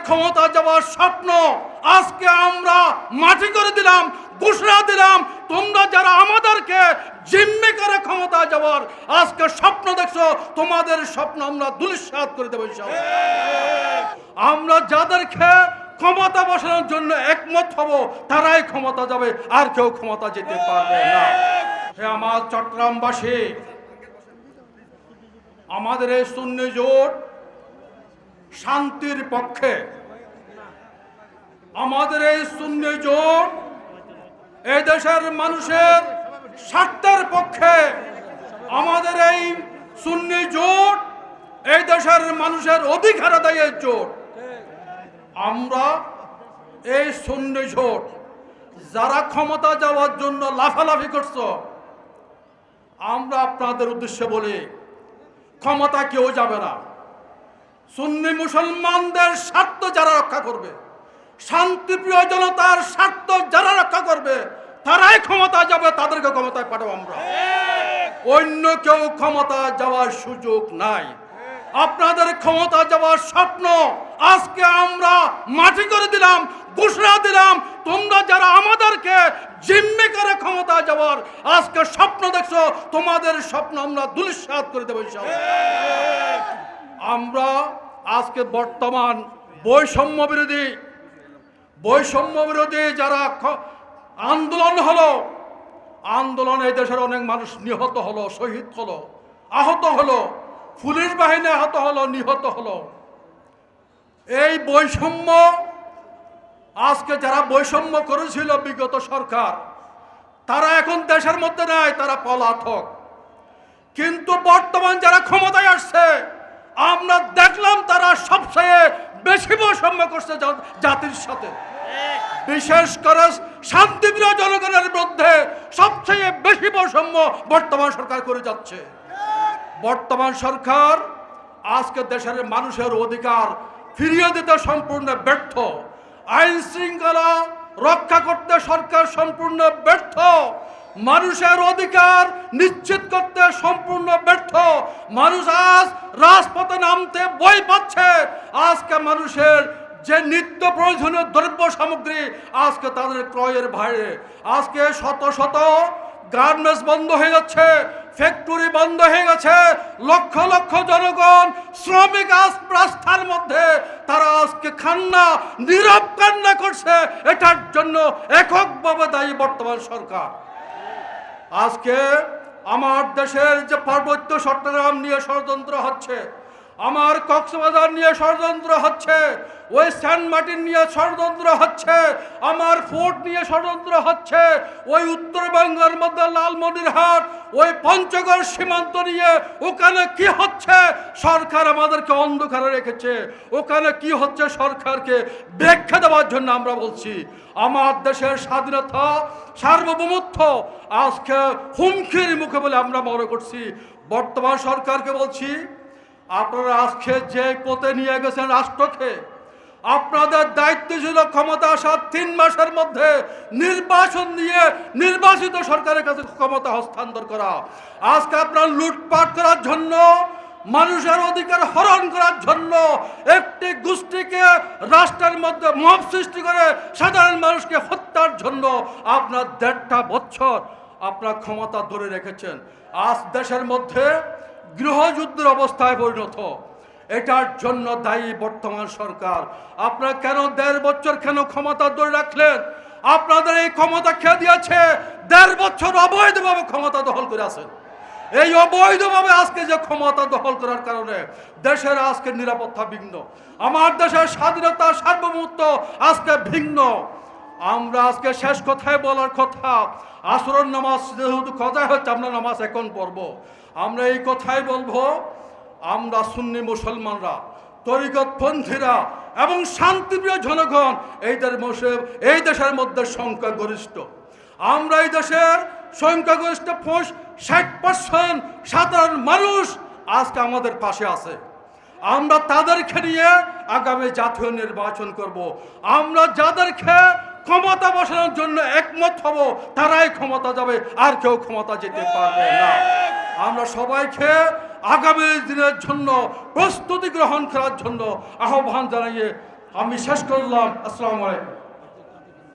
ক্ষমতা যাওয়ার স্বপ্ন আজকে আমরা মাটি করে দিলাম, ঘোষণা দিলাম। তোমরা যারা আমাদেরকে জিম্মি করে ক্ষমতা যাওয়ার আজকে স্বপ্ন দেখছো, তোমাদের স্বপ্ন আমরা ধূলিসাৎ করে দেবো ইনশাআল্লাহ। আমরা যাদেরকে ক্ষমতা বসানোর জন্য একমত হব, তারাই ক্ষমতা যাবে, আর কেউ ক্ষমতা যেতে পারবে না। হে আমার চট্টগ্রামবাসী, আমাদের এই সুন্নি জোট শান্তির পক্ষে, আমাদের এই সুন্নি জোট এই দেশের মানুষের স্বার্থের পক্ষে, আমাদের এই সুন্নি জোট এই দেশের মানুষের অধিকার আদায়ের জোট। আমরা এই সুন্নি জোট যারা ক্ষমতা যাওয়ার জন্য লাফালাফি করছো, আমরা আপনাদের উদ্দেশ্যে বলি, ক্ষমতা কেউ যাবে না। সুন্নি মুসলমানদের স্বার্থ যারা রক্ষা করবে, শান্তিপ্রিয় জনতার স্বার্থ যারা রক্ষা করবে, তারাই ক্ষমতা যাবে, তাদেরকে ক্ষমতায় পাঠাবো আমরা। অন্য কেউ ক্ষমতা যাওয়ার সুযোগ নাই। আপনাদের ক্ষমতা যাওয়ার স্বপ্ন আজকে আমরা মাটি করে দিলাম, ঘোষণা দিলাম। তোমরা যারা আমাদেরকে জিম্মি করে ক্ষমতা যাওয়ার আজকে স্বপ্ন দেখছো, তোমাদের স্বপ্ন আমরা ধূলিসাৎ করে দেবো ইনশাআল্লাহ। আমরা আজকে বর্তমান বৈষম্য বিরোধী যারা আন্দোলন হলো, আন্দোলনে দেশের অনেক মানুষ নিহত হলো, শহীদ হলো, আহত হলো, পুলিশ বাহিনী আহত হলো, নিহত হলো। এই বৈষম্য আজকে যারা বৈষম্য করেছিল বিগত সরকার, তারা এখন দেশের মধ্যে নাই, তারা পলাতক। কিন্তু বর্তমান যারা ক্ষমতায় আসছে, আমরা দেখলাম তারা সবচেয়ে বেশি বৈষম্য করছে জাতির সাথে। বিশেষ করে শান্তিপ্রিয় জনগণের মধ্যে সবচেয়ে বেশি বৈষম্য বর্তমান সরকার করে যাচ্ছে। বর্তমান সরকার আজকে দেশের মানুষের অধিকার ফিরিয়ে দিতে সম্পূর্ণ ব্যর্থ, আইন শৃঙ্খলা রক্ষা করতে সরকার সম্পূর্ণ ব্যর্থ, মানুষের অধিকার নিশ্চিত করতে সম্পূর্ণ ব্যর্থ। মানুষ আজ রাজপথে নামতে ভয় পাচ্ছে। আজকে মানুষের যে নিত্য প্রয়োজনীয় দ্রব্য সামগ্রী আজকে তাদের ক্রয়ের বাইরে, আজকে শত শত গার্মেন্টস বন্ধ হয়ে যাচ্ছে, ফ্যাক্টরি বন্ধ হয়ে গেছে, লক্ষ লক্ষ জনগণ শ্রমিক আজ রাস্তার মধ্যে, তারা আজকে কান্না, নীরব কান্না করছে। এটার জন্য এককভাবে দায়ী বর্তমান সরকার। আজকে আমার দেশের যে পার্বত্য চট্টগ্রাম নিয়ে ষড়যন্ত্র হচ্ছে, আমার কক্সবাজার নিয়ে ষড়যন্ত্র হচ্ছে, ওই সেন্ট মার্টিন নিয়ে ষড়যন্ত্র হচ্ছে, আমার ফোর্ট নিয়ে ষড়যন্ত্র হচ্ছে, ওই উত্তরবঙ্গের মধ্যে লালমনিরহাট, ওই পঞ্চগড় সীমান্ত নিয়ে ওখানে কি হচ্ছে, সরকার আমাদেরকে অন্ধকারে রেখেছে। ওখানে কি হচ্ছে সরকারকে ব্যাখ্যা দেওয়ার জন্য আমরা বলছি, আমার দেশের স্বাধীনতা সার্বভৌমত্ব আজকে হুমকির মুখে বলে আমরা মনে করছি। বর্তমান সরকারকে বলছি, আপনারা আজকে যে পথে নিয়ে গেছেন রাষ্ট্রকে, আপনাদের দায়িত্ব ছিল ক্ষমতা আসার 3 মাসের মধ্যে নির্বাচন দিয়ে নির্বাচিত সরকারের কাছে ক্ষমতা হস্তান্তর করা। আজকে আপনারা লুটপাট করার জন্য, মানুষের অধিকার হরণ করার জন্য, একটি গোষ্ঠীকে রাষ্ট্রের মধ্যে মব সৃষ্টি করে সাধারণ মানুষকে হত্যার জন্য আপনার 1.5 বছর আপনার ক্ষমতা ধরে রেখেছেন। আজ দেশের মধ্যে গৃহযুদ্ধের অবস্থায় পরিণত। এটার জন্য দায়ী বর্তমান সরকার। আপনারা কেন 1.5 বছর কেন ক্ষমতা ধরে রাখলেন? আপনাদের এই ক্ষমতা খেয়ে দিয়েছে, 1.5 বছর অবৈধভাবে ক্ষমতা দখল করে আছেন। এই অবৈধভাবে আজকে যে ক্ষমতা দখল করার কারণে দেশের আজকে নিরাপত্তা বিঘ্ন, আমার দেশের স্বাধীনতা সার্বভৌমত্ব আজকে ভিন্ন। আমরা আজকে শেষ কথায় বলার কথা, আসরের নামাজ যেহেতু কথা হচ্ছে, আমরা নামাজ এখন পড়ব। আমরা এই কথাই বলবো, আমরা সুন্নি মুসলমানরা, তরিকতপন্থীরা এবং শান্তিপ্রিয় জনগণ এই দেশের মধ্যে সংখ্যাগরিষ্ঠ। আমরা এই দেশের সংখ্যাগরিষ্ঠ 60% সাধারণ মানুষ আজকে আমাদের পাশে আছে। আমরা তাদেরকে নিয়ে আগামী জাতীয় নির্বাচন করব। আমরা যাদেরকে ক্ষমতা বসানোর জন্য একমত হব, তারাই ক্ষমতা যাবে, আর কেউ ক্ষমতা যেতে পারবে না। আমরা সবাইকে আগামী দিনের জন্য প্রস্তুতি গ্রহণ করার জন্য আহ্বান জানিয়ে আমি শেষ করলাম। আসসালামু আলাইকুম।